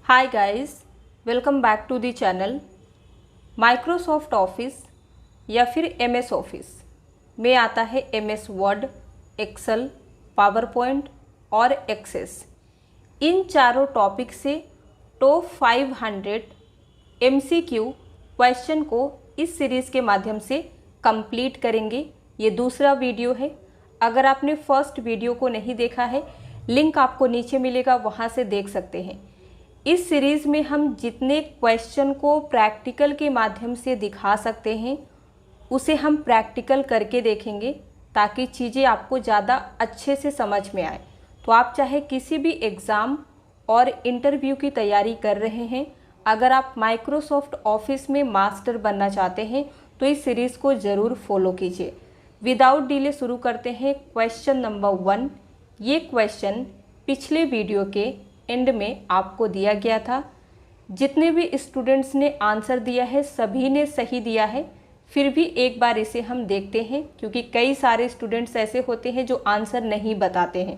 Hi guys, welcome back to the channel. Microsoft office या फिर MS office में आता है MS Word, Excel, PowerPoint और एक्सेस। इन चारों टॉपिक से टॉप 500 एमसीक्यू क्वेश्चन को इस सीरीज़ के माध्यम से कंप्लीट करेंगे। ये दूसरा वीडियो है। अगर आपने फर्स्ट वीडियो को नहीं देखा है, लिंक आपको नीचे मिलेगा, वहाँ से देख सकते हैं। इस सीरीज़ में हम जितने क्वेश्चन को प्रैक्टिकल के माध्यम से दिखा सकते हैं उसे हम प्रैक्टिकल करके देखेंगे ताकि चीज़ें आपको ज़्यादा अच्छे से समझ में आए। तो आप चाहे किसी भी एग्ज़ाम और इंटरव्यू की तैयारी कर रहे हैं, अगर आप माइक्रोसॉफ्ट ऑफिस में मास्टर बनना चाहते हैं तो इस सीरीज़ को ज़रूर फॉलो कीजिए। विदाउट डिले शुरू करते हैं क्वेश्चन नंबर 1। ये क्वेश्चन पिछले वीडियो के एंड में आपको दिया गया था। जितने भी स्टूडेंट्स ने आंसर दिया है सभी ने सही दिया है, फिर भी एक बार इसे हम देखते हैं क्योंकि कई सारे स्टूडेंट्स ऐसे होते हैं जो आंसर नहीं बताते हैं।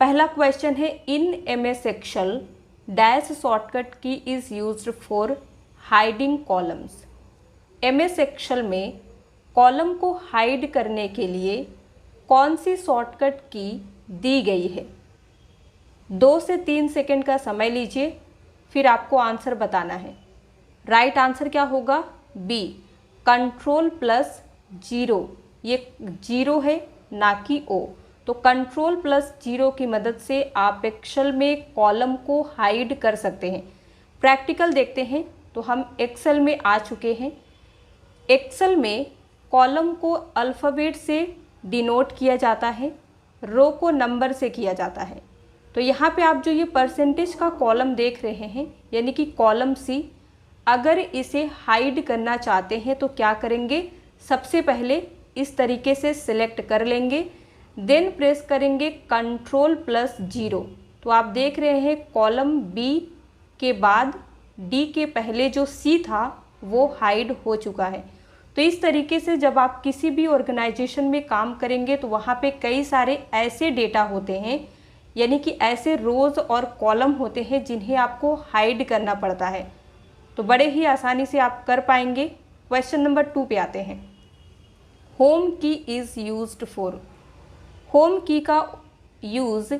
पहला क्वेश्चन है, in MS Excel dash shortcut key is used for hiding columns. MS Excel में कॉलम को हाइड करने के लिए कौन सी शॉर्टकट की दी गई है? 2 से 3 सेकंड का समय लीजिए, फिर आपको आंसर बताना है। राइट आंसर क्या होगा? B, Ctrl+0। ये 0 है ना कि O। तो Ctrl+0 की मदद से आप एक्सेल में कॉलम को हाइड कर सकते हैं। प्रैक्टिकल देखते हैं। तो हम एक्सेल में आ चुके हैं। एक्सेल में कॉलम को अल्फ़ाबेट से डिनोट किया जाता है, रो को नंबर से किया जाता है। तो यहाँ पे आप जो ये परसेंटेज का कॉलम देख रहे हैं यानी कि कॉलम सी, अगर इसे हाइड करना चाहते हैं तो क्या करेंगे? सबसे पहले इस तरीके से सिलेक्ट कर लेंगे, देन प्रेस करेंगे Ctrl+0। तो आप देख रहे हैं कॉलम बी के बाद डी के पहले जो सी था वो हाइड हो चुका है। तो इस तरीके से जब आप किसी भी ऑर्गेनाइजेशन में काम करेंगे तो वहाँ पे कई सारे ऐसे डेटा होते हैं यानी कि ऐसे रोज़ और कॉलम होते हैं जिन्हें आपको हाइड करना पड़ता है। तो बड़े ही आसानी से आप कर पाएंगे। क्वेश्चन नंबर 2 पे आते हैं। होम की इज़ यूज्ड फॉर। होम की का यूज़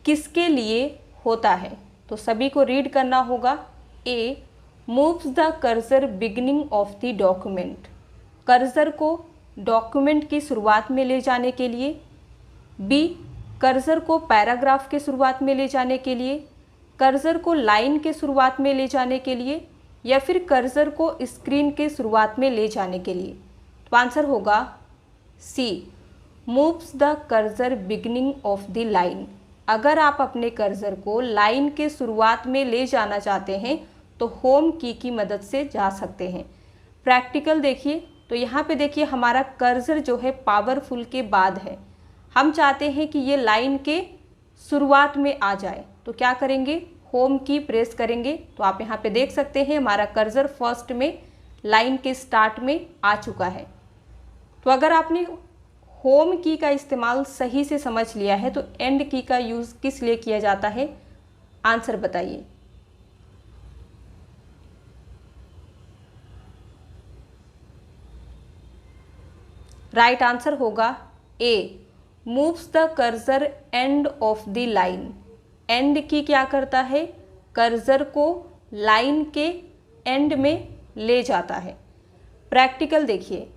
किसके लिए होता है? तो सभी को रीड करना होगा। A, moves the cursor beginning of the document. Cursor को डॉक्यूमेंट की शुरुआत में ले जाने के लिए। बी, कर्सर को पैराग्राफ के शुरुआत में ले जाने के लिए। कर्सर को लाइन के शुरुआत में ले जाने के लिए, या फिर कर्सर को स्क्रीन के शुरुआत में ले जाने के लिए। तो आंसर होगा C, moves the cursor beginning of the line. अगर आप अपने कर्सर को लाइन के शुरुआत में ले जाना चाहते हैं तो होम की मदद से जा सकते हैं। प्रैक्टिकल देखिए। तो यहाँ पे देखिए हमारा कर्सर जो है पावरफुल के बाद है। हम चाहते हैं कि ये लाइन के शुरुआत में आ जाए, तो क्या करेंगे? होम की प्रेस करेंगे। तो आप यहाँ पे देख सकते हैं हमारा कर्सर फर्स्ट में लाइन के स्टार्ट में आ चुका है। तो अगर आपने होम की का इस्तेमाल सही से समझ लिया है तो एंड की का यूज़ किस लिए किया जाता है? आंसर बताइए। राइट आंसर होगा A, moves the cursor end of the line. End की क्या करता है? कर्सर को लाइन के एंड में ले जाता है। प्रैक्टिकल देखिए।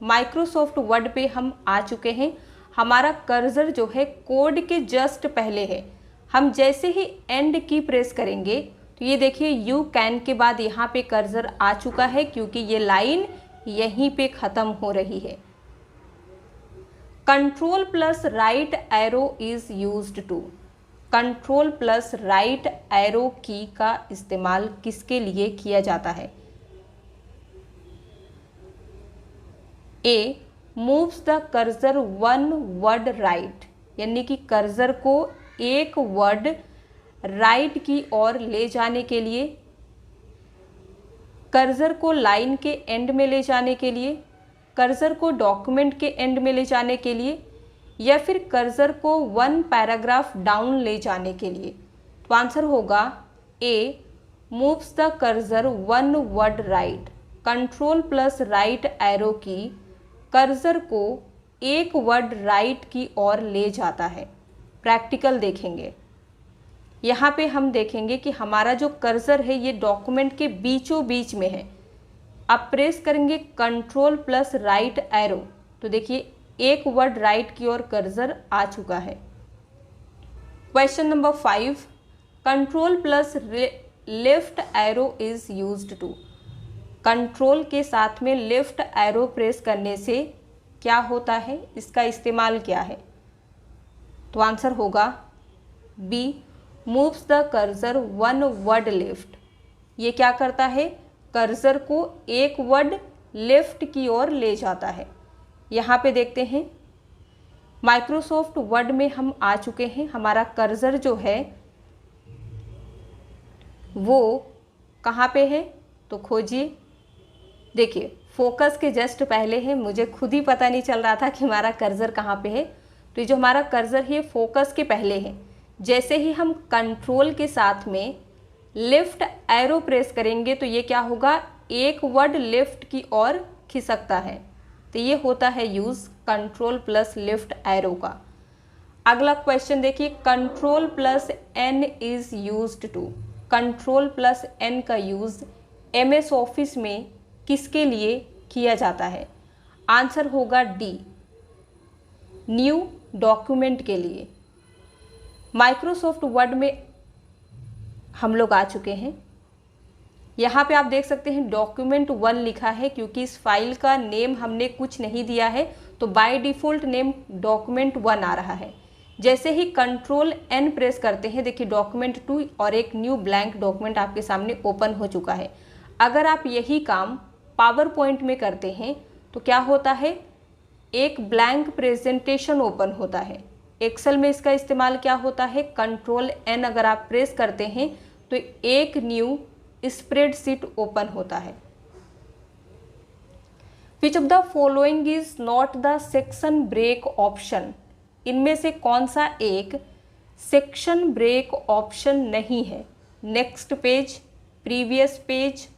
माइक्रोसॉफ्ट वर्ड पे हम आ चुके हैं। हमारा कर्सर जो है कोड के जस्ट पहले है। हम जैसे ही एंड की प्रेस करेंगे तो ये देखिए यू कैन के बाद यहाँ पे कर्सर आ चुका है क्योंकि ये लाइन यहीं पे ख़त्म हो रही है। Ctrl+right arrow is used to। Ctrl+right arrow की का इस्तेमाल किसके लिए किया जाता है? A, moves the cursor 1 word right, यानी कि कर्सर को एक वर्ड राइट की ओर ले जाने के लिए। कर्सर को लाइन के एंड में ले जाने के लिए, कर्सर को डॉक्यूमेंट के एंड में ले जाने के लिए, या फिर कर्सर को 1 पैराग्राफ डाउन ले जाने के लिए। तो आंसर होगा A moves the cursor one word right, control plus right arrow key cursor को एक वर्ड राइट की ओर ले जाता है। प्रैक्टिकल देखेंगे, यहाँ पे हम देखेंगे कि हमारा जो कर्सर है ये डॉक्यूमेंट के बीचों बीच में है। अब प्रेस करेंगे कंट्रोल प्लस राइट एरो, तो देखिए एक वर्ड राइट की ओर कर्सर आ चुका है। Question number 5, control plus left arrow is used to. Control के साथ में लेफ्ट एरो प्रेस करने से क्या होता है, इसका इस्तेमाल क्या है? तो आंसर होगा B, moves the cursor one word left. ये क्या करता है, कर्सर को एक वर्ड लेफ्ट की ओर ले जाता है। यहाँ पे देखते हैं माइक्रोसॉफ्ट वर्ड में हम आ चुके हैं। हमारा कर्सर जो है वो कहाँ पे है, तो खोजिए। देखिए फोकस के जस्ट पहले है, मुझे खुद ही पता नहीं चल रहा था कि हमारा कर्सर कहाँ पे है। तो ये जो हमारा कर्सर है फोकस के पहले है। जैसे ही हम कंट्रोल के साथ में लेफ्ट एरो प्रेस करेंगे तो ये क्या होगा, एक वर्ड लेफ्ट की ओर खिसकता है। तो ये होता है use control plus left arrow का। अगला क्वेश्चन देखिए, control plus N is used to. Control plus N का यूज़ MS ऑफिस में किसके लिए किया जाता है? आंसर होगा डी, न्यू डॉक्यूमेंट के लिए। माइक्रोसॉफ्ट वर्ड में हम लोग आ चुके हैं। यहाँ पे आप देख सकते हैं डॉक्यूमेंट 1 लिखा है, क्योंकि इस फाइल का नेम हमने कुछ नहीं दिया है तो बाय डिफ़ॉल्ट नेम डॉक्यूमेंट 1 आ रहा है। जैसे ही कंट्रोल एन प्रेस करते हैं, देखिए डॉक्यूमेंट 2 और एक न्यू ब्लैंक डॉक्यूमेंट आपके सामने ओपन हो चुका है। अगर आप यही काम पावर पॉइंट में करते हैं तो क्या होता है, एक ब्लैंक प्रेजेंटेशन ओपन होता है। एक्सेल में इसका इस्तेमाल क्या होता है, कंट्रोल एन अगर आप प्रेस करते हैं तो एक न्यू स्प्रेडशीट ओपन होता है। Which of the following is not the section break option. इनमें से कौन सा एक सेक्शन ब्रेक ऑप्शन नहीं है? Next page, previous page,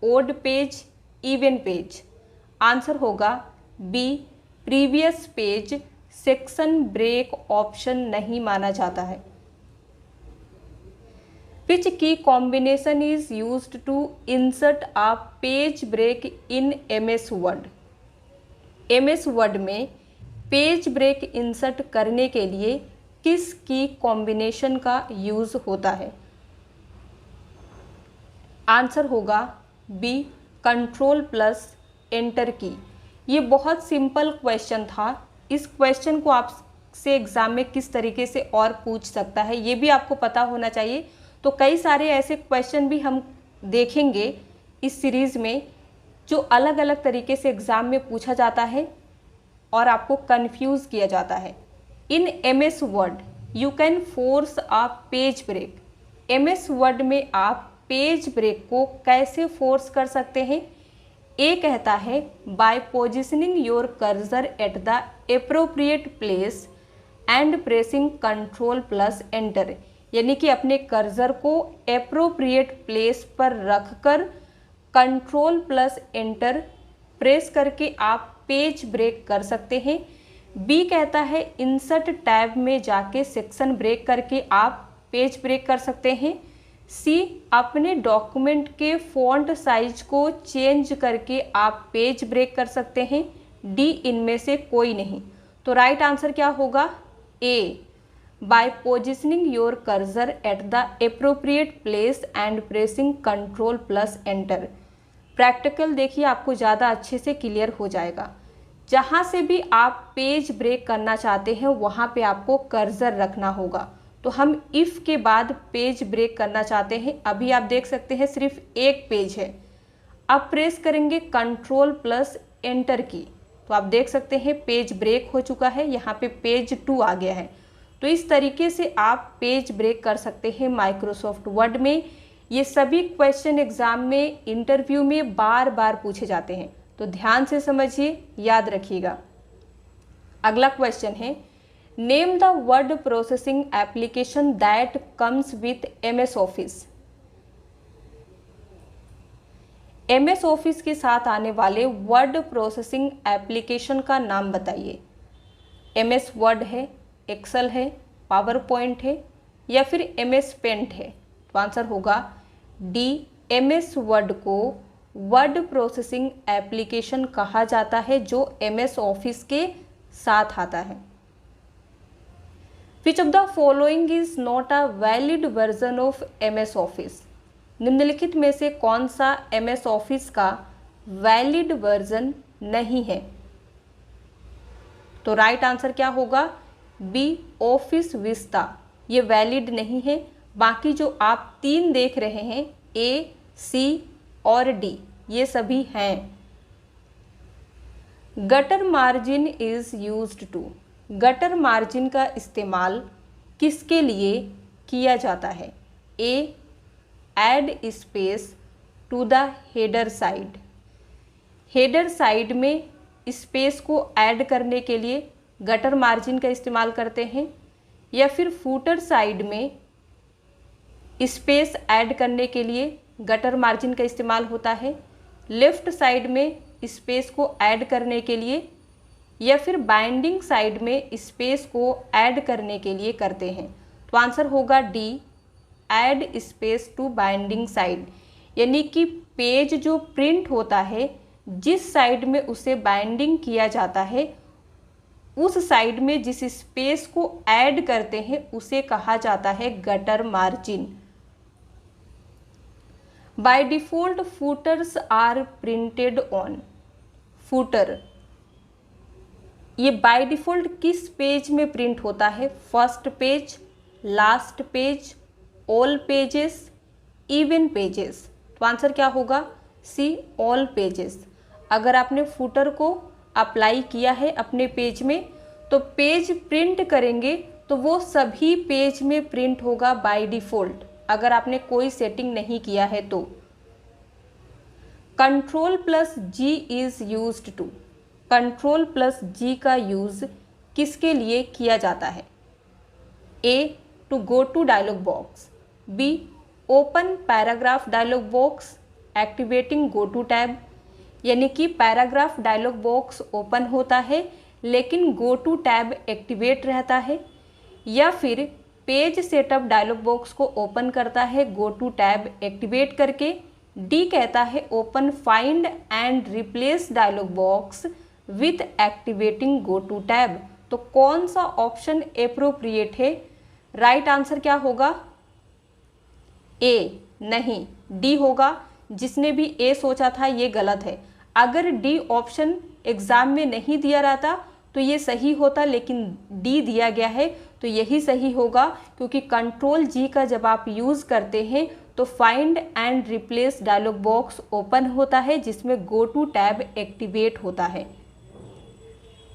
odd page, even page. Answer होगा B, previous page section break option नहीं माना जाता है। Which key combination is used to insert a page break in MS Word? MS Word में page break insert करने के लिए किस की कॉम्बिनेशन का यूज़ होता है? आंसर होगा बी, कंट्रोल प्लस एंटर की। ये बहुत सिंपल क्वेश्चन था। इस क्वेश्चन को आपसे एग्ज़ाम में किस तरीके से और पूछ सकता है ये भी आपको पता होना चाहिए। तो कई सारे ऐसे क्वेश्चन भी हम देखेंगे इस सीरीज़ में जो अलग अलग तरीके से एग्ज़ाम में पूछा जाता है और आपको कंफ्यूज किया जाता है। In MS Word you can force a page break. MS Word में आप पेज ब्रेक को कैसे फोर्स कर सकते हैं? ए कहता है by positioning your cursor at the appropriate place and pressing control plus enter. यानी कि अपने कर्सर को एप्रोप्रिएट प्लेस पर रखकर कंट्रोल प्लस एंटर प्रेस करके आप पेज ब्रेक कर सकते हैं। बी कहता है इंसर्ट टैब में जाके सेक्शन ब्रेक करके आप पेज ब्रेक कर सकते हैं। सी अपने डॉक्यूमेंट के फॉन्ट साइज को चेंज करके आप पेज ब्रेक कर सकते हैं। डी इनमें से कोई नहीं। तो राइट आंसर क्या होगा? A, by positioning your cursor at the appropriate place and pressing control plus enter. Practical देखिए आपको ज़्यादा अच्छे से क्लियर हो जाएगा। जहाँ से भी आप पेज ब्रेक करना चाहते हैं वहाँ पे आपको कर्सर रखना होगा। तो हम इफ़ के बाद पेज ब्रेक करना चाहते हैं। अभी आप देख सकते हैं सिर्फ एक पेज है। अब प्रेस करेंगे कंट्रोल प्लस एंटर की तो आप देख सकते हैं पेज ब्रेक हो चुका है। यहाँ पे पेज 2 आ गया है। तो इस तरीके से आप पेज ब्रेक कर सकते हैं माइक्रोसॉफ्ट वर्ड में। ये सभी क्वेश्चन एग्जाम में, इंटरव्यू में बार बार पूछे जाते हैं, तो ध्यान से समझिए, याद रखिएगा। अगला क्वेश्चन है, name the word processing application that comes with MS office. MS office के साथ आने वाले वर्ड प्रोसेसिंग एप्लीकेशन का नाम बताइए। MS वर्ड है, एक्सेल है, पावर पॉइंट है या फिर MS पेंट है। तो आंसर होगा डी, MS वर्ड को वर्ड प्रोसेसिंग एप्लीकेशन कहा जाता है जो MS ऑफिस के साथ आता है। Which of the following is not a valid version of MS office. निम्नलिखित में से कौन सा MS ऑफिस का वैलिड वर्जन नहीं है। तो राइट आंसर क्या होगा, बी, ऑफिस विस्ता। ये वैलिड नहीं है। बाकी जो आप 3 देख रहे हैं, ए, सी और डी, ये सभी हैं। Gutter margin is used to. Gutter margin का इस्तेमाल किसके लिए किया जाता है। A, add space to the header side. Header side में स्पेस को ऐड करने के लिए गटर मार्जिन का इस्तेमाल करते हैं, या फिर फूटर साइड में स्पेस ऐड करने के लिए गटर मार्जिन का इस्तेमाल होता है, लेफ्ट साइड में स्पेस को ऐड करने के लिए, या फिर बाइंडिंग साइड में स्पेस को ऐड करने के लिए करते हैं। तो आंसर होगा D, add space to binding side. यानी कि पेज जो प्रिंट होता है, जिस साइड में उसे बाइंडिंग किया जाता है, उस साइड में जिस स्पेस को ऐड करते हैं उसे कहा जाता है gutter margin. By default footers are printed on. Footer ये बाय डिफॉल्ट किस पेज में प्रिंट होता है। First page, last page, all pages, even pages. तो आंसर क्या होगा, सी, ऑल पेजेस। अगर आपने फूटर को अप्लाई किया है अपने पेज में, तो पेज प्रिंट करेंगे तो वो सभी पेज में प्रिंट होगा बाय डिफॉल्ट, अगर आपने कोई सेटिंग नहीं किया है तो। Control plus G is used to. Control plus G का यूज किसके लिए किया जाता है। A, to go to dialog box. B, open paragraph dialog box activating go to tab. यानी कि पैराग्राफ डायलॉग बॉक्स ओपन होता है लेकिन गो टू टैब एक्टिवेट रहता है, या फिर पेज सेटअप डायलॉग बॉक्स को ओपन करता है गो टू टैब एक्टिवेट करके। डी कहता है open find and replace dialog box with activating go to tab. तो कौन सा ऑप्शन एप्रोप्रिएट है। राइट आंसर क्या होगा, ए, नहीं, डी होगा। जिसने भी ए सोचा था ये गलत है। अगर डी ऑप्शन एग्जाम में नहीं दिया रहता तो ये सही होता, लेकिन डी दिया गया है तो यही सही होगा, क्योंकि कंट्रोल जी का जब आप यूज़ करते हैं तो find and replace dialog box open होता है जिसमें गो टू टैब एक्टिवेट होता है।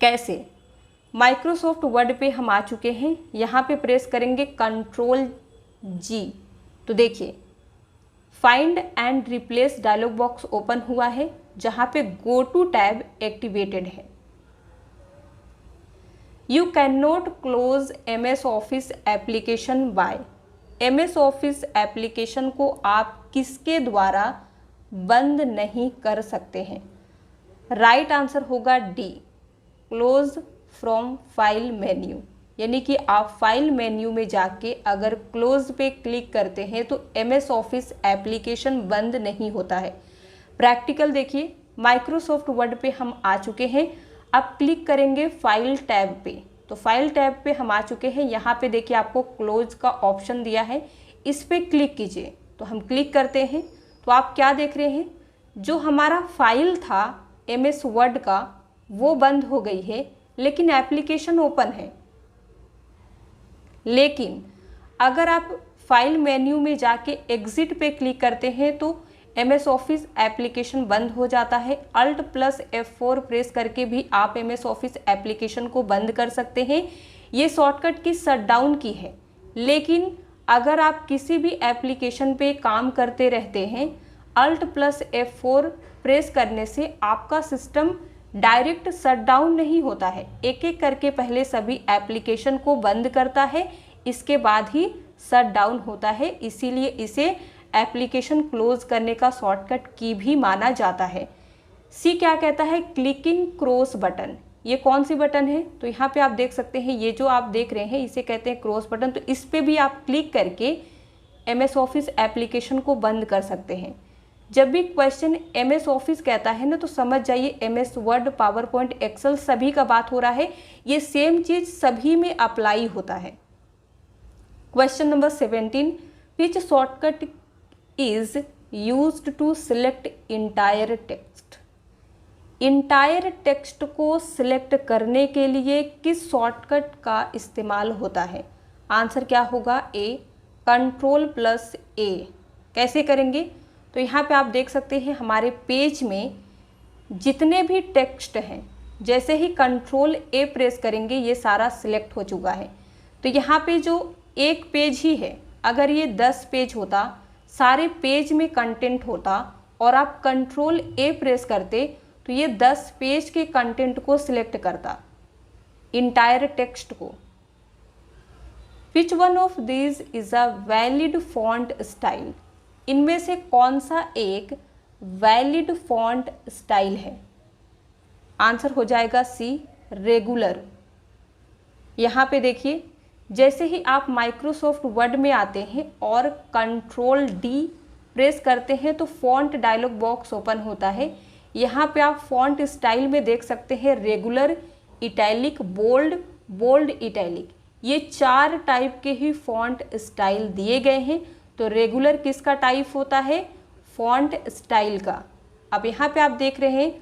कैसे, माइक्रोसॉफ्ट वर्ड पे हम आ चुके हैं। यहाँ पे प्रेस करेंगे कंट्रोल जी, तो देखिए find and replace dialog box open हुआ है जहाँ पे गो टू टैब एक्टिवेटेड है। You can not close MS office application by. MS office application को आप किसके द्वारा बंद नहीं कर सकते हैं। राइट आंसर होगा D, close from file menu. यानी कि आप फाइल मेन्यू में जाके अगर क्लोज पे क्लिक करते हैं तो MS ऑफिस एप्लीकेशन बंद नहीं होता है। प्रैक्टिकल देखिए, माइक्रोसॉफ्ट वर्ड पे हम आ चुके हैं। अब क्लिक करेंगे फाइल टैब पे, तो फाइल टैब पे हम आ चुके हैं। यहाँ पे देखिए आपको क्लोज का ऑप्शन दिया है, इस पे क्लिक कीजिए। तो हम क्लिक करते हैं तो आप क्या देख रहे हैं, जो हमारा फाइल था MS वर्ड का वो बंद हो गई है, लेकिन एप्लीकेशन ओपन है। लेकिन अगर आप फाइल मेन्यू में जाके एग्जिट पे क्लिक करते हैं तो MS ऑफिस एप्लीकेशन बंद हो जाता है। Alt + F4 प्रेस करके भी आप MS ऑफिस एप्लीकेशन को बंद कर सकते हैं। ये शॉर्टकट की शटडाउन की है। लेकिन अगर आप किसी भी एप्लीकेशन पे काम करते रहते हैं, Alt + F4 प्रेस करने से आपका सिस्टम डायरेक्ट शटडाउन नहीं होता है। एक एक करके पहले सभी एप्लीकेशन को बंद करता है, इसके बाद ही शट डाउन होता है। इसीलिए इसे एप्लीकेशन क्लोज करने का शॉर्टकट की भी माना जाता है। सी क्या कहता है, क्लिकिंग क्रॉस बटन। ये कौन सी बटन है, तो यहाँ पे आप देख सकते हैं ये जो आप देख रहे हैं इसे कहते हैं क्रॉस बटन। तो इस पे भी आप क्लिक करके MS ऑफिस एप्लीकेशन को बंद कर सकते हैं। जब भी क्वेश्चन MS ऑफिस कहता है ना तो समझ जाइए MS Word, PowerPoint, Excel सभी का बात हो रहा है। ये सेम चीज सभी में अप्लाई होता है। Question number 17, which shortcut is used to select entire text. Entire text को सिलेक्ट करने के लिए किस शॉर्टकट का इस्तेमाल होता है। आंसर क्या होगा, ए, Ctrl+A। कैसे करेंगे, तो यहाँ पे आप देख सकते हैं हमारे पेज में जितने भी टेक्स्ट हैं, जैसे ही Ctrl+A प्रेस करेंगे ये सारा सिलेक्ट हो चुका है। तो यहाँ पे जो एक पेज ही है, अगर ये 10 पेज होता, सारे पेज में कंटेंट होता और आप Ctrl+A प्रेस करते तो ये 10 पेज के कंटेंट को सिलेक्ट करता, इंटायर टेक्स्ट को। Which one of these is a valid font style? इनमें से कौन सा एक वैलिड फॉन्ट स्टाइल है। आंसर हो जाएगा सी, रेगुलर। यहाँ पे देखिए, जैसे ही आप माइक्रोसॉफ्ट वर्ड में आते हैं और Ctrl+D प्रेस करते हैं तो फॉन्ट डायलॉग बॉक्स ओपन होता है। यहाँ पे आप फॉन्ट स्टाइल में देख सकते हैं regular, italic, bold, bold italic, ये 4 टाइप के ही फॉन्ट स्टाइल दिए गए हैं। तो रेगुलर किसका टाइप होता है, फॉन्ट स्टाइल का। अब यहाँ पे आप देख रहे हैं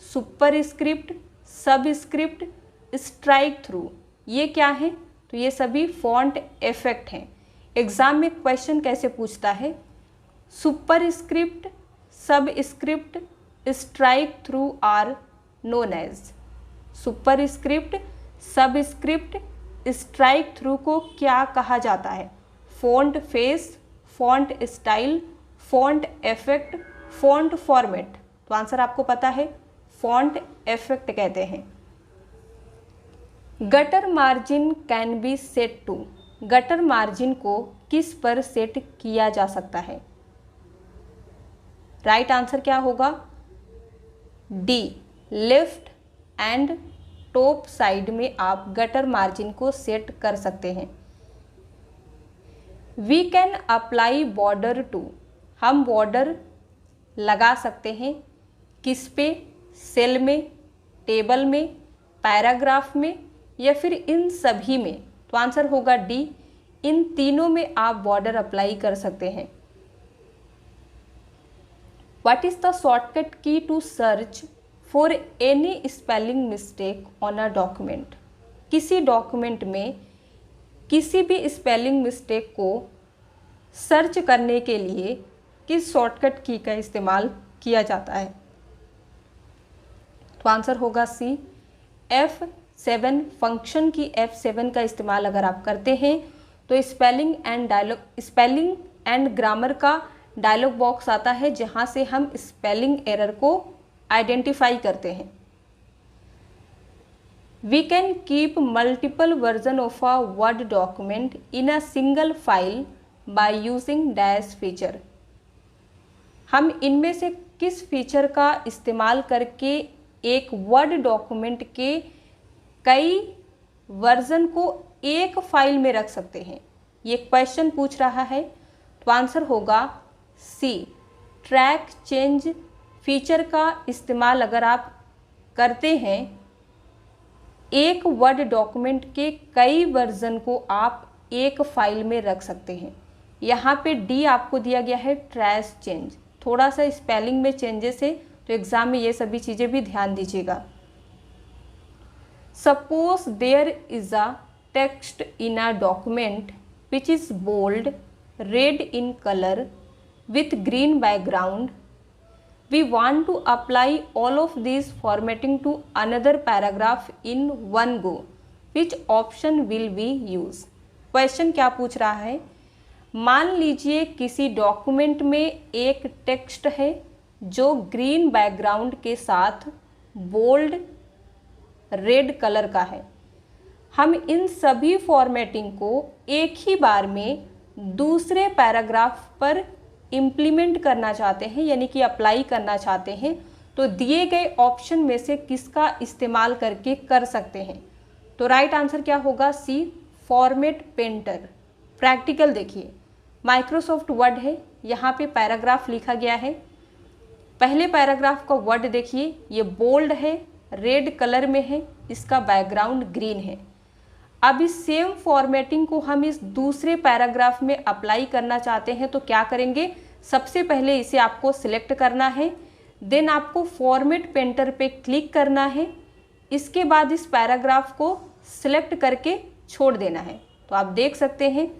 सुपरस्क्रिप्ट, सबस्क्रिप्ट, स्ट्राइक थ्रू, ये क्या है, तो ये सभी फॉन्ट इफेक्ट हैं। एग्जाम में क्वेश्चन कैसे पूछता है, superscript, subscript, strike through are known as. Superscript, subscript, strike through को क्या कहा जाता है, font face, font style, font effect, font format. तो आंसर आपको पता है, फॉन्ट इफेक्ट कहते हैं। Gutter margin can be set to. Gutter margin को किस पर सेट किया जा सकता है। राइट आंसर क्या होगा, D, left and top side में आप गटर मार्जिन को सेट कर सकते हैं। We can apply border to. हम बॉर्डर लगा सकते हैं किस पे, सेल में, टेबल में, पैराग्राफ में या फिर इन सभी में। तो आंसर होगा डी, इन तीनों में आप बॉर्डर अप्लाई कर सकते हैं। What is the shortcut key to search for any spelling mistake on a document. किसी डॉक्यूमेंट में किसी भी स्पेलिंग मिस्टेक को सर्च करने के लिए किस शॉर्टकट की का इस्तेमाल किया जाता है। तो आंसर होगा सी, F7। फंक्शन की F7 का इस्तेमाल अगर आप करते हैं तो स्पेलिंग एंड ग्रामर का डायलॉग बॉक्स आता है जहां से हम स्पेलिंग एरर को आइडेंटिफाई करते हैं। We can keep multiple version of a Word document in a single file by using dash feature. हम इनमें से किस फीचर का इस्तेमाल करके एक वर्ड डॉक्यूमेंट के कई वर्जन को एक फाइल में रख सकते हैं। ये क्वेश्चन पूछ रहा है। तो आंसर होगा सी, ट्रैक चेंज फीचर का इस्तेमाल अगर आप करते हैं, एक वर्ड डॉक्यूमेंट के कई वर्जन को आप एक फाइल में रख सकते हैं। यहाँ पे डी आपको दिया गया है, ट्रैश चेंज, थोड़ा सा स्पेलिंग में चेंजेस है, तो एग्जाम में ये सभी चीज़ें भी ध्यान दीजिएगा। Suppose there is a text in a document which is bold, red in colour with green background. We want to apply all of these formatting to another paragraph in one go. Which option will we use? Question क्या पूछ रहा है, मान लीजिए किसी document में एक text है जो ग्रीन बैकग्राउंड के साथ बोल्ड रेड कलर का है। हम इन सभी फॉर्मेटिंग को एक ही बार में दूसरे पैराग्राफ पर इम्प्लीमेंट करना चाहते हैं यानी कि अप्लाई करना चाहते हैं तो दिए गए ऑप्शन में से किसका इस्तेमाल करके कर सकते हैं। तो राइट आंसर क्या होगा, सी, फॉर्मेट पेंटर। प्रैक्टिकल देखिए, माइक्रोसॉफ्ट वर्ड है, यहाँ पे पैराग्राफ लिखा गया है। पहले पैराग्राफ का वर्ड देखिए, ये बोल्ड है, रेड कलर में है, इसका बैकग्राउंड ग्रीन है। अब इस सेम फॉर्मेटिंग को हम इस दूसरे पैराग्राफ में अप्लाई करना चाहते हैं तो क्या करेंगे, सबसे पहले इसे आपको सिलेक्ट करना है, देन आपको फॉर्मेट पेंटर पे क्लिक करना है, इसके बाद इस पैराग्राफ को सिलेक्ट करके छोड़ देना है। तो आप देख सकते हैं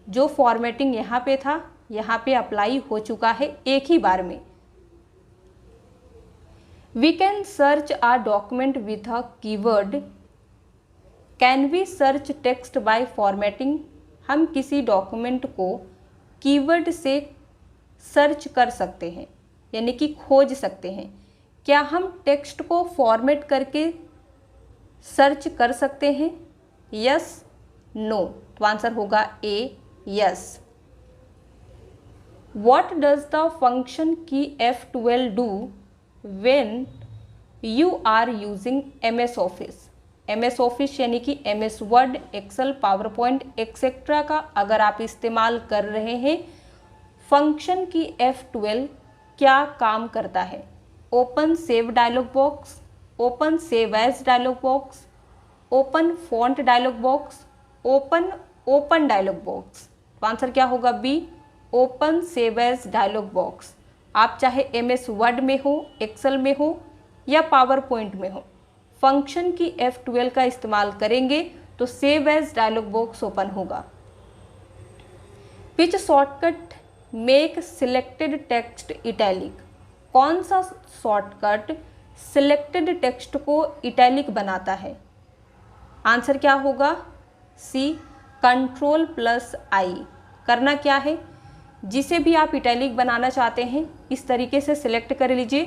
जो फॉर्मेटिंग यहाँ पे था यहाँ पे अप्लाई हो चुका है एक ही बार में। We can search a document with a keyword. Can we search text by formatting? हम किसी डॉक्यूमेंट को कीवर्ड से सर्च कर सकते हैं यानी कि खोज सकते हैं। क्या हम टेक्स्ट को फॉर्मेट करके सर्च कर सकते हैं? Yes, no. तो आंसर होगा ए, yes. What does the function key F12 do when you are using MS Office? MS Office यानी कि MS Word, Excel, PowerPoint etcetera का अगर आप इस्तेमाल कर रहे हैं, फंक्शन की F12 क्या काम करता है? Open save dialog box, open save as dialog box, open font dialog box, open dialog box. तो आंसर क्या होगा, B, open save as dialog box. आप चाहे MS वर्ड में हो, एक्सेल में हो या पावर पॉइंट में हो, फंक्शन की F12 का इस्तेमाल करेंगे तो save as dialog box open होगा। Which shortcut make selected text italic? कौन सा शॉर्टकट सिलेक्टेड टेक्स्ट को इटैलिक बनाता है? आंसर क्या होगा, सी, Ctrl+I। करना क्या है, जिसे भी आप इटैलिक बनाना चाहते हैं इस तरीके से सिलेक्ट कर लीजिए,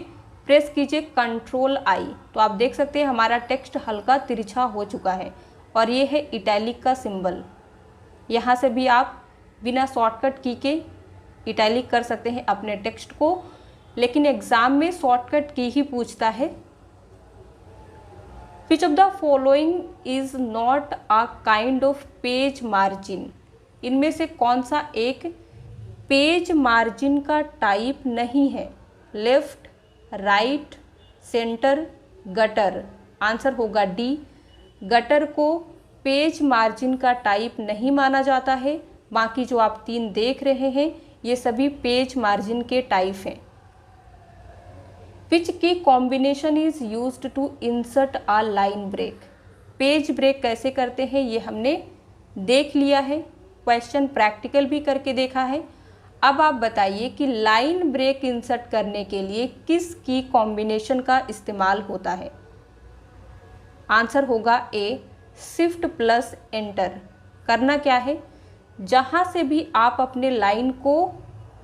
प्रेस कीजिए Ctrl+I। तो आप देख सकते हैं हमारा टेक्स्ट हल्का तिरछा हो चुका है और ये है इटैलिक का सिंबल। यहाँ से भी आप बिना शॉर्टकट की के इटैलिक कर सकते हैं अपने टेक्स्ट को, लेकिन एग्जाम में शॉर्टकट की ही पूछता है। Which of the following is not a kind of page margin? इनमें से कौन सा एक पेज मार्जिन का टाइप नहीं है? Left, right, centre, gutter. Answer होगा डी, गटर को पेज मार्जिन का टाइप नहीं माना जाता है। बाकी जो आप तीन देख रहे हैं ये सभी पेज मार्जिन के टाइप हैं। Which key combination is used to insert a line break? Page break कैसे करते हैं ये हमने देख लिया है, क्वेश्चन प्रैक्टिकल भी करके देखा है। अब आप बताइए कि लाइन ब्रेक इंसर्ट करने के लिए किस की कॉम्बिनेशन का इस्तेमाल होता है? आंसर होगा ए, Shift+Enter। करना क्या है, जहाँ से भी आप अपने लाइन को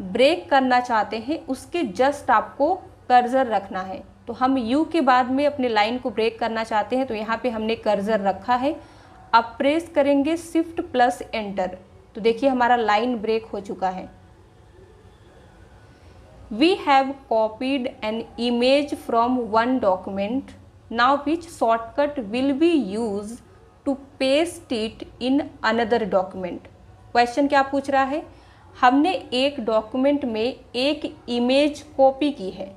ब्रेक करना चाहते हैं उसके जस्ट आपको कर्सर रखना है। तो हम U के बाद में अपने लाइन को ब्रेक करना चाहते हैं तो यहाँ पे हमने कर्सर रखा है। अब प्रेस करेंगे Shift+Enter तो देखिए हमारा लाइन ब्रेक हो चुका है। We have copied an image from one document. Now which shortcut will be used to paste it in another document? Question क्या पूछ रहा है, हमने एक डॉक्यूमेंट में एक इमेज कॉपी की है,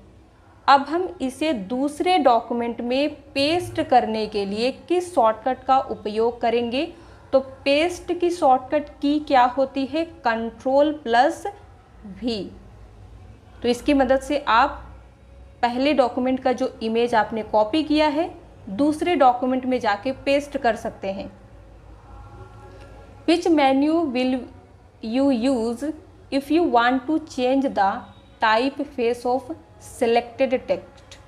अब हम इसे दूसरे डॉक्यूमेंट में पेस्ट करने के लिए किस शॉर्टकट का उपयोग करेंगे? तो पेस्ट की शॉर्टकट की क्या होती है, Ctrl+V। तो इसकी मदद से आप पहले डॉक्यूमेंट का जो इमेज आपने कॉपी किया है दूसरे डॉक्यूमेंट में जाके पेस्ट कर सकते हैं। Which menu will you use if you want to change the typeface of selected text?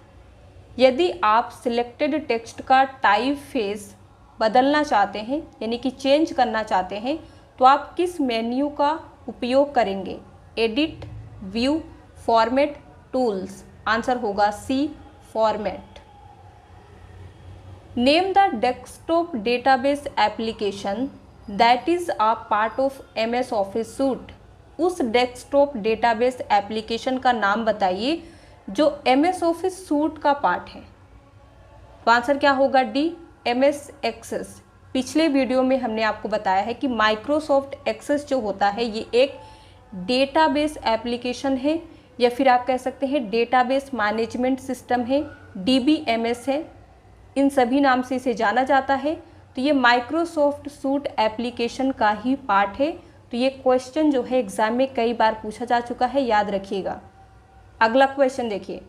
यदि आप सिलेक्टेड टेक्स्ट का टाइप फेस बदलना चाहते हैं यानी कि चेंज करना चाहते हैं तो आप किस मेन्यू का उपयोग करेंगे? Edit, view, format, tools. Answer होगा C, format. Name the desktop database application that is a part of MS office suite. उस डेस्कटॉप डेटाबेस एप्लीकेशन का नाम बताइए जो MS ऑफिस सूट का पार्ट है। तो आंसर क्या होगा डी, MS एक्सेस। पिछले वीडियो में हमने आपको बताया है कि माइक्रोसॉफ्ट एक्सेस जो होता है ये एक डेटाबेस एप्लीकेशन है, या फिर आप कह सकते हैं डेटाबेस मैनेजमेंट सिस्टम है, DBMS है, इन सभी नाम से इसे जाना जाता है। तो ये माइक्रोसॉफ्ट सूट एप्लीकेशन का ही पार्ट है। तो ये क्वेश्चन जो है एग्जाम में कई बार पूछा जा चुका है, याद रखिएगा। अगला क्वेश्चन देखिए,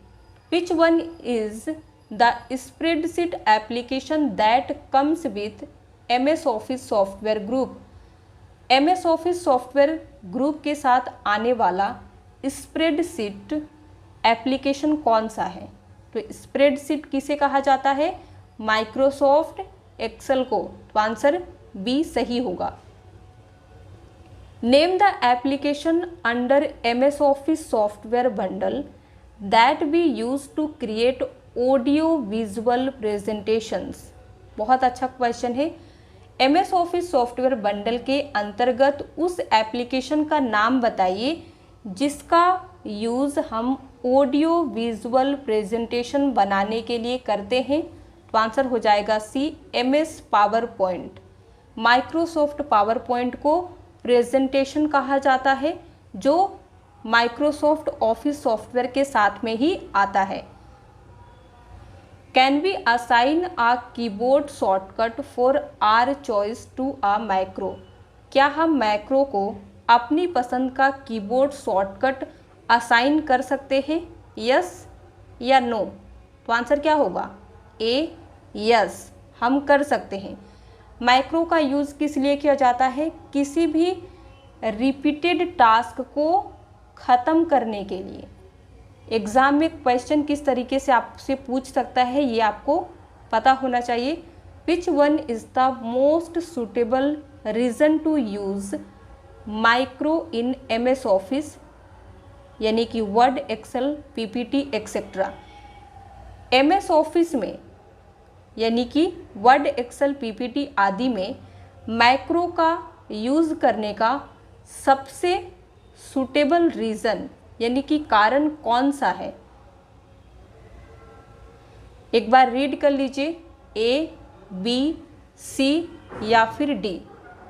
which one is the spreadsheet application that comes with MS office software group. MS office software group के साथ आने वाला स्प्रेडशीट एप्लीकेशन कौन सा है? तो स्प्रेडशीट किसे कहा जाता है? माइक्रोसॉफ्ट एक्सेल को। तो आंसर बी सही होगा। Name the application under MS office software bundle that we use to create audio visual presentations. बहुत अच्छा क्वेश्चन है। MS ऑफिस सॉफ्टवेयर बंडल के अंतर्गत उस एप्लीकेशन का नाम बताइए जिसका यूज़ हम ऑडियो विजुअल प्रेजेंटेशन बनाने के लिए करते हैं। तो आंसर हो जाएगा सी, MS power point. Microsoft power point को प्रेजेंटेशन कहा जाता है जो माइक्रोसॉफ्ट ऑफिस सॉफ्टवेयर के साथ में ही आता है। Can we assign a keyboard shortcut for our choice to a macro. क्या हम मैक्रो को अपनी पसंद का कीबोर्ड शॉर्टकट असाइन कर सकते हैं? यस या नो? तो आंसर क्या होगा? ए, यस, हम कर सकते हैं। मैक्रो का यूज़ किस लिए किया जाता है? किसी भी रिपीटेड टास्क को ख़त्म करने के लिए। एग्ज़ाम में क्वेश्चन किस तरीके से आपसे पूछ सकता है ये आपको पता होना चाहिए। Which one is the most suitable reason to use micro in MS office, यानी कि Word, Excel, PPT etcetera. MS office में यानी कि वर्ड, एक्सेल, PPT आदि में मैक्रो का यूज़ करने का सबसे सुटेबल रीज़न यानी कि कारण कौन सा है? एक बार रीड कर लीजिए, A, B, C या फिर D।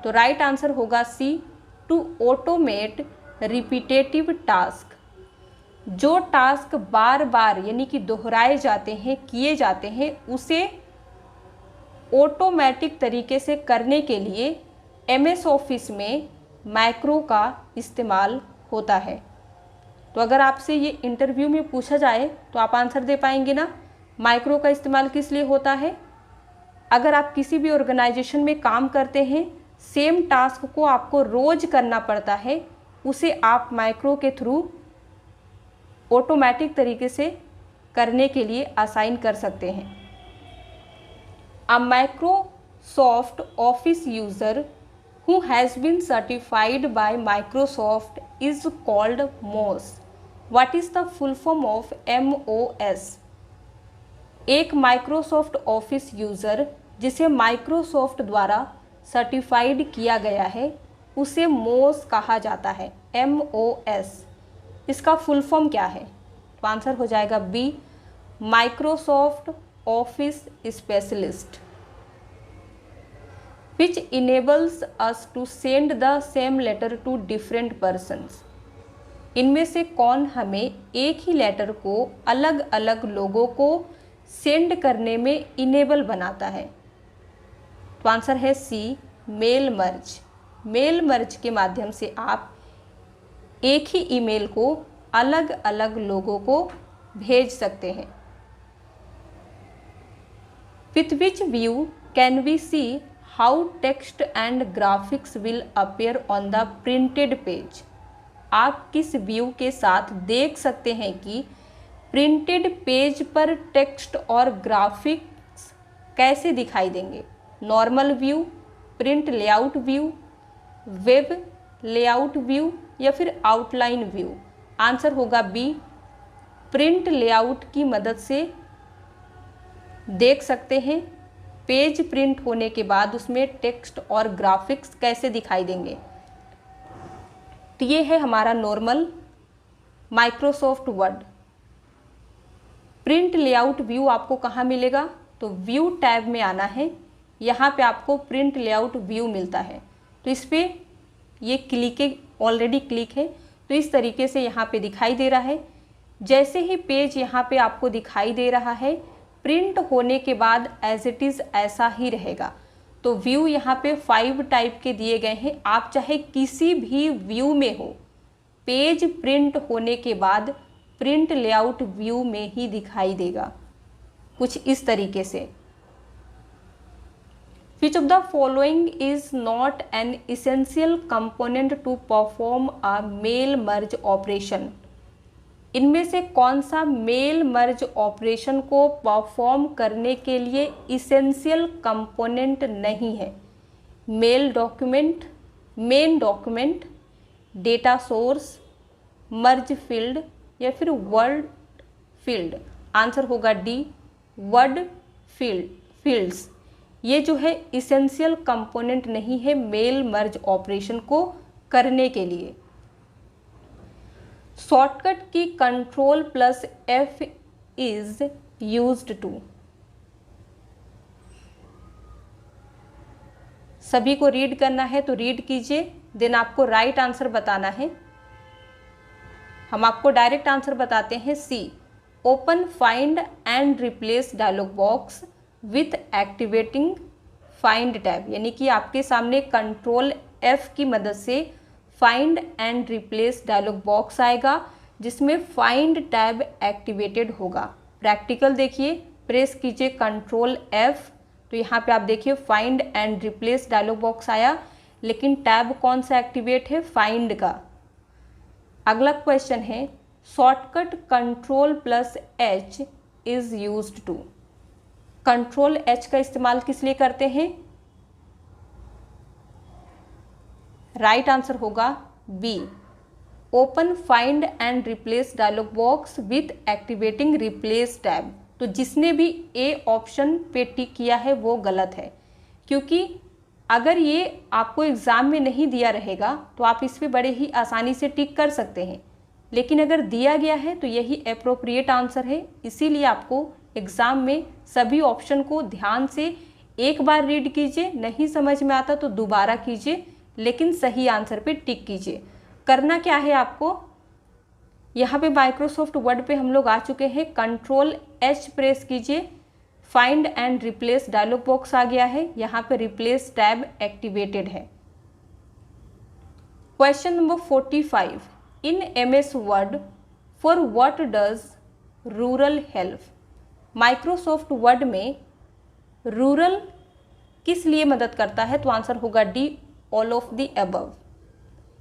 तो राइट आंसर होगा सी, टू ऑटोमेट रिपीटेटिव टास्क। जो टास्क बार बार यानी कि दोहराए जाते हैं, किए जाते हैं, उसे ऑटोमेटिक तरीके से करने के लिए MS ऑफिस में मैक्रो का इस्तेमाल होता है। तो अगर आपसे ये इंटरव्यू में पूछा जाए तो आप आंसर दे पाएंगे ना, मैक्रो का इस्तेमाल किस लिए होता है? अगर आप किसी भी ऑर्गेनाइजेशन में काम करते हैं, सेम टास्क को आपको रोज करना पड़ता है, उसे आप मैक्रो के थ्रू ऑटोमेटिक तरीके से करने के लिए असाइन कर सकते हैं। A Microsoft Office user who has been certified by Microsoft is called MOS. What is the full form of MOS? एक माइक्रोसॉफ्ट ऑफिस यूज़र जिसे माइक्रोसॉफ्ट द्वारा सर्टिफाइड किया गया है उसे MOS कहा जाता है, MOS। इसका फुल फॉर्म क्या है? तो आंसर हो जाएगा B, Microsoft office specialist. which enables us to send the same letter to different persons। इनमें से कौन हमें एक ही लेटर को अलग अलग लोगों को सेंड करने में इनेबल बनाता है? तो आंसर है सी, मेल मर्ज। मेल मर्ज के माध्यम से आप एक ही ईमेल को अलग अलग लोगों को भेज सकते हैं। With which view can we see how text and graphics will appear on the printed page? आप किस व्यू के साथ देख सकते हैं कि प्रिंटेड पेज पर टेक्स्ट और ग्राफिक्स कैसे दिखाई देंगे? Normal view, print layout view, web layout view या फिर आउटलाइन व्यू? आंसर होगा बी, प्रिंट लेआउट की मदद से देख सकते हैं पेज प्रिंट होने के बाद उसमें टेक्स्ट और ग्राफिक्स कैसे दिखाई देंगे। तो ये है हमारा normal Microsoft word. Print layout view आपको कहाँ मिलेगा, तो व्यू टैब में आना है, यहाँ पे आपको प्रिंट लेआउट व्यू मिलता है। तो इस पर ये क्लिक है, ऑलरेडी क्लिक है, तो इस तरीके से यहाँ पे दिखाई दे रहा है। जैसे ही पेज यहाँ पे आपको दिखाई दे रहा है, प्रिंट होने के बाद एज इट इज़ ऐसा ही रहेगा। तो व्यू यहाँ पे 5 टाइप के दिए गए हैं, आप चाहे किसी भी व्यू में हो, पेज प्रिंट होने के बाद प्रिंट लेआउट व्यू में ही दिखाई देगा, कुछ इस तरीके से। Which of the following is not an essential component to perform a mail merge operation? इनमें से कौन सा मेल मर्ज ऑपरेशन को परफॉर्म करने के लिए इसेंशियल कंपोनेंट नहीं है? Mail document, main document, data source, merge field या फिर वर्ड फील्ड। आंसर होगा डी, वर्ड फील्ड्स। ये जो है इसेंशियल कंपोनेंट नहीं है मेल मर्ज ऑपरेशन को करने के लिए। शॉर्टकट की Ctrl+F इज यूज्ड टू। सभी को रीड करना है तो रीड कीजिए, देन आपको राइट आंसर बताना है। हम आपको डायरेक्ट आंसर बताते हैं। C, open find and replace dialog box with activating find tab, यानी कि आपके सामने Ctrl+F की मदद से find and replace dialog box आएगा जिसमें फाइंड टैब एक्टिवेटेड होगा। प्रैक्टिकल देखिए, प्रेस कीजिए Ctrl+F, तो यहाँ पे आप देखिए find and replace dialog box आया, लेकिन टैब कौन सा एक्टिवेट है, फाइंड का। अगला क्वेश्चन है, shortcut Ctrl+H is used to. Ctrl+H का इस्तेमाल किस लिए करते हैं? राइट आंसर होगा B, open find and replace dialog box with activating replace tab. तो जिसने भी ए ऑप्शन पे टिक किया है वो गलत है, क्योंकि अगर ये आपको एग्ज़ाम में नहीं दिया रहेगा तो आप इस पर बड़े ही आसानी से टिक कर सकते हैं, लेकिन अगर दिया गया है तो यही एप्रोप्रिएट आंसर है। इसीलिए आपको एग्ज़ाम में सभी ऑप्शन को ध्यान से एक बार रीड कीजिए, नहीं समझ में आता तो दोबारा कीजिए, लेकिन सही आंसर पे टिक कीजिए। करना क्या है आपको, यहाँ पे माइक्रोसॉफ्ट वर्ड पे हम लोग आ चुके हैं, Ctrl+H प्रेस कीजिए, find and replace dialog box आ गया है, यहाँ पे रिप्लेस टैब एक्टिवेटेड है। Question number 45, in MS Word for what does ruler help. Microsoft Word में रूरल किस लिए मदद करता है, तो आंसर होगा D, all of the above.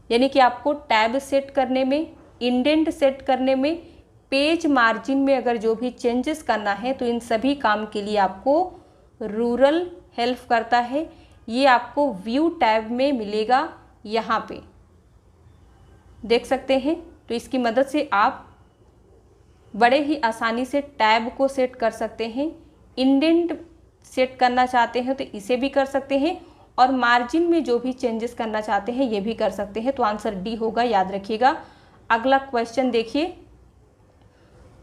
यानी कि आपको टैब सेट करने में, इंडेंट सेट करने में, पेज मार्जिन में अगर जो भी चेंजेस करना है तो इन सभी काम के लिए आपको रूरल हेल्प करता है। ये आपको व्यू टैब में मिलेगा, यहाँ पे देख सकते हैं। तो इसकी मदद से आप बड़े ही आसानी से टैब को सेट कर सकते हैं। इंडेंट सेट करना चाहते हैं तो इसे भी कर सकते हैं, और मार्जिन में जो भी चेंजेस करना चाहते हैं ये भी कर सकते हैं। तो आंसर डी होगा, याद रखिएगा। अगला क्वेश्चन देखिए,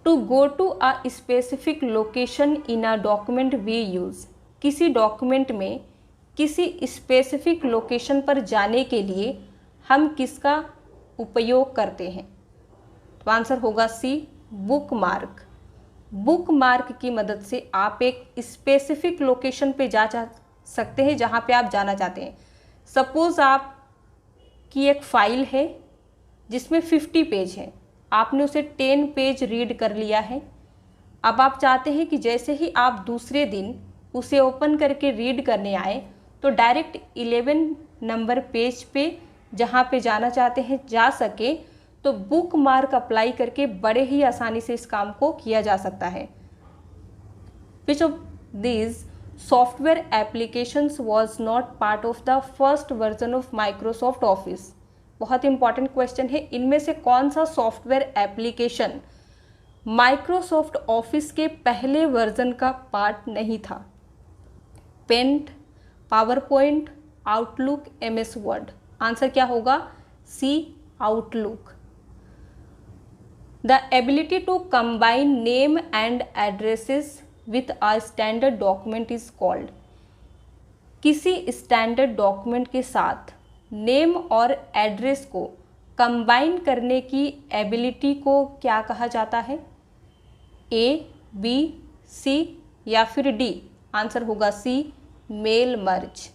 to go to a specific location in a document we use. किसी डॉक्यूमेंट में किसी स्पेसिफिक लोकेशन पर जाने के लिए हम किसका उपयोग करते हैं, तो आंसर होगा सी, बुक मार्क। बुक मार्क की मदद से आप एक स्पेसिफिक लोकेशन पे जा सकते हैं जहाँ पे आप जाना चाहते हैं। सपोज़ आप की एक फ़ाइल है जिसमें 50 पेज हैं, आपने उसे 10 पेज रीड कर लिया है। अब आप चाहते हैं कि जैसे ही आप दूसरे दिन उसे ओपन करके रीड करने आए तो डायरेक्ट 11 नंबर पेज पे जहाँ पे जाना चाहते हैं जा सके, तो बुक मार्क अप्लाई करके बड़े ही आसानी से इस काम को किया जा सकता है। Which of these software applications was not part of the first version of Microsoft office. बहुत इंपॉर्टेंट क्वेश्चन है, इनमें से कौन सा सॉफ्टवेयर एप्लीकेशन माइक्रोसॉफ्ट ऑफिस के पहले वर्जन का पार्ट नहीं था? Paint, PowerPoint, Outlook, MS Word. Answer क्या होगा? C, Outlook. The ability to combine name and addresses with a standard document is called. किसी स्टैंडर्ड डॉक्यूमेंट के साथ नेम और एड्रेस को कंबाइन करने की एबिलिटी को क्या कहा जाता है? ए, बी, सी या फिर डी? आंसर होगा C, mail merge.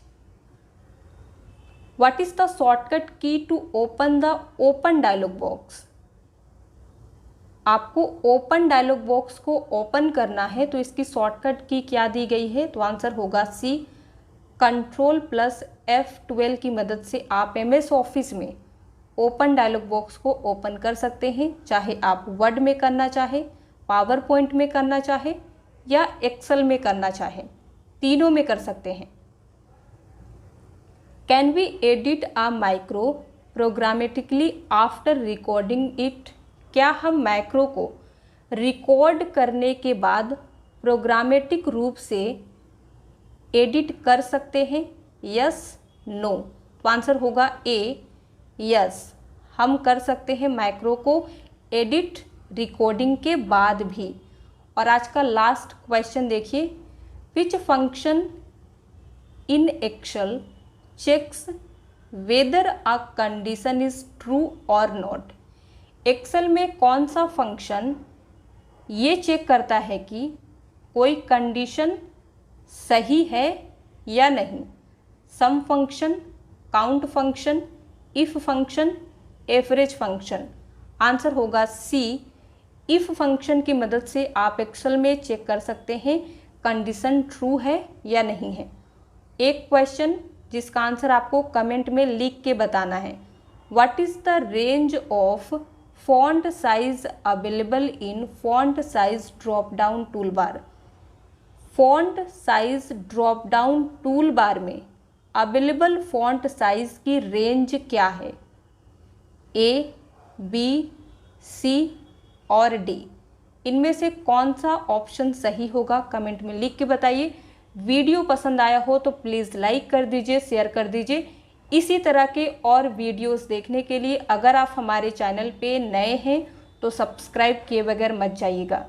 What is the shortcut key to open the open dialog box? आपको ओपन डायलॉग बॉक्स को ओपन करना है तो इसकी शॉर्टकट की क्या दी गई है? तो आंसर होगा सी, कंट्रोल प्लस F12 की मदद से आप MS ऑफिस में ओपन डायलॉग बॉक्स को ओपन कर सकते हैं, चाहे आप वर्ड में करना चाहे, पावर पॉइंट में करना चाहे या एक्सेल में करना चाहे, तीनों में कर सकते हैं। Can we edit a micro programmatically after recording it? क्या हम माइक्रो को रिकॉर्ड करने के बाद प्रोग्रामेटिक रूप से एडिट कर सकते हैं? Yes, no? तो आंसर होगा ए, यस, हम कर सकते हैं माइक्रो को एडिट रिकॉर्डिंग के बाद भी। और आज का लास्ट क्वेश्चन देखिए, which function in Excel checks whether a condition is true और नॉट? एक्सेल में कौन सा फंक्शन ये चेक करता है कि कोई कंडीशन सही है या नहीं? Sum function, count function, if function, average function? Answer होगा सी, इफ फंक्शन की मदद से आप एक्सेल में चेक कर सकते हैं कंडीशन ट्रू है या नहीं है। एक क्वेश्चन जिसका आंसर आपको कमेंट में लिख के बताना है, what is the range of font size available in font size drop down tool bar? Font size drop down tool bar में अवेलेबल फॉन्ट साइज की रेंज क्या है? ए, बी, सी और डी? इनमें से कौन सा ऑप्शन सही होगा कमेंट में लिख के बताइए। वीडियो पसंद आया हो तो प्लीज़ लाइक कर दीजिए, शेयर कर दीजिए। इसी तरह के और वीडियोस देखने के लिए अगर आप हमारे चैनल पे नए हैं तो सब्सक्राइब किए बगैर मत जाइएगा।